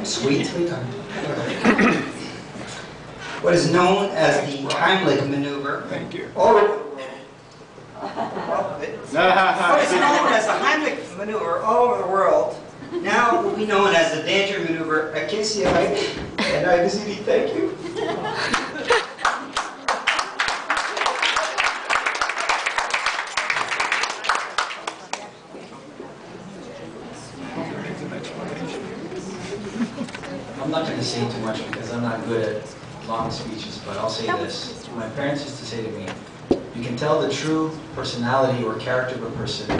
Sweet. What is known as the Heimlich maneuver. Thank you. What is known as the Heimlich maneuver all over the world now will be known as the danger maneuver at KCI and IBCD. Thank you. I'm not going to say too much because I'm not good at long speeches, but I'll say this. My parents used to say to me, you can tell the true personality or character of a person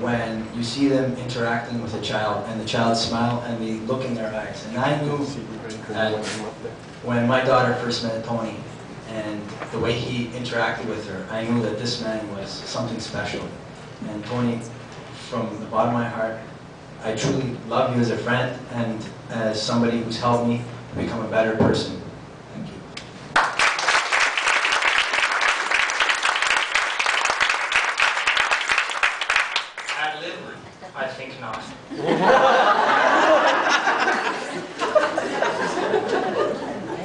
when you see them interacting with a child and the child smile and the look in their eyes. And I knew that when my daughter first met Tony and the way he interacted with her, I knew that this man was something special. And Tony, from the bottom of my heart, I truly love you as a friend and as somebody who's helped me become a better person. Thank you. Ad lib? I think not.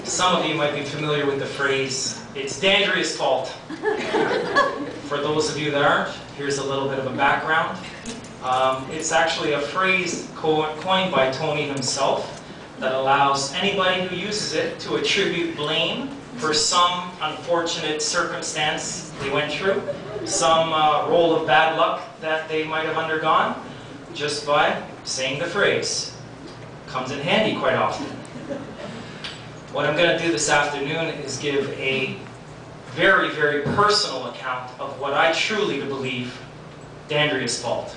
Some of you might be familiar with the phrase, it's Dandria's fault. For those of you that aren't, here's a little bit of a background. It's actually a phrase coined by Tony himself that allows anybody who uses it to attribute blame for some unfortunate circumstance they went through, some roll of bad luck that they might have undergone, just by saying the phrase. Comes in handy quite often. What I'm going to do this afternoon is give a very, very personal account of what I truly believe Dandria's fault.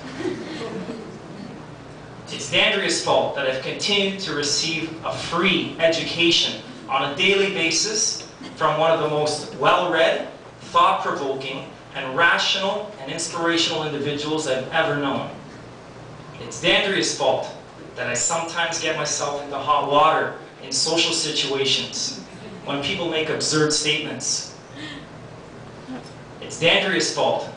It's Dandria's fault that I've continued to receive a free education on a daily basis from one of the most well-read, thought-provoking, and rational and inspirational individuals I've ever known. It's Dandria's fault that I sometimes get myself into hot water in social situations when people make absurd statements. It's Dandria's fault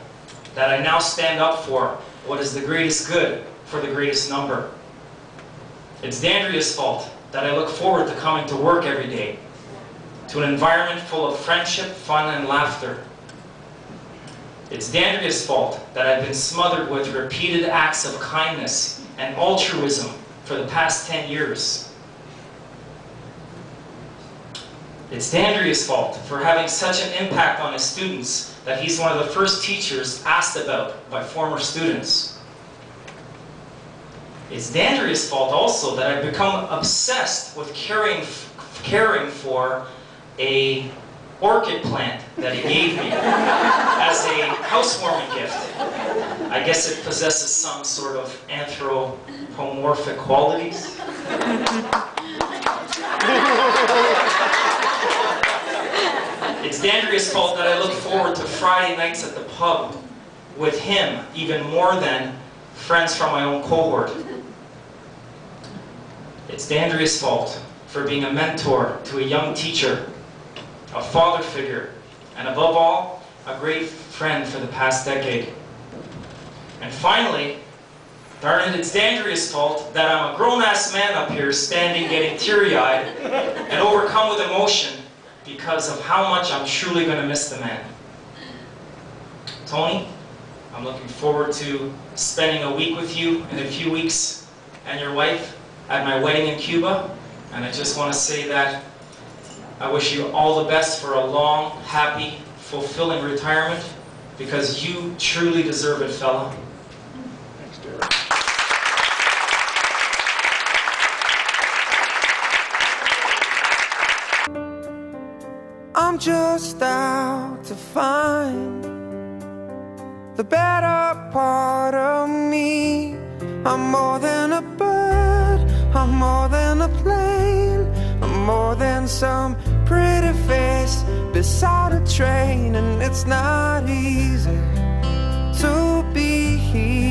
that I now stand up for what is the greatest good for the greatest number. It's Dandria's fault that I look forward to coming to work every day, to an environment full of friendship, fun, and laughter. It's Dandria's fault that I've been smothered with repeated acts of kindness and altruism for the past 10 years. It's Dandria's fault for having such an impact on his students that he's one of the first teachers asked about by former students. It's Dandria's fault also that I've become obsessed with caring for a orchid plant that he gave me as a housewarming gift. I guess it possesses some sort of anthropomorphic qualities. It's Dandria's fault that I look forward to Friday nights at the pub with him even more than friends from my own cohort. It's Dandria's fault for being a mentor to a young teacher, a father figure, and above all, a great friend for the past decade. And finally, darn it, it's Dandria's fault that I'm a grown-ass man up here standing getting teary-eyed and overcome with emotion because of how much I'm truly going to miss the man. Tony, I'm looking forward to spending a week with you in a few weeks and your wife at my wedding in Cuba. And I just want to say that I wish you all the best for a long, happy, fulfilling retirement because you truly deserve it, fella. Thanks, Derek. I'm just out to find the better part of me. I'm more than a bird, I'm more than a plane, I'm more than some pretty face beside a train. And it's not easy to be here.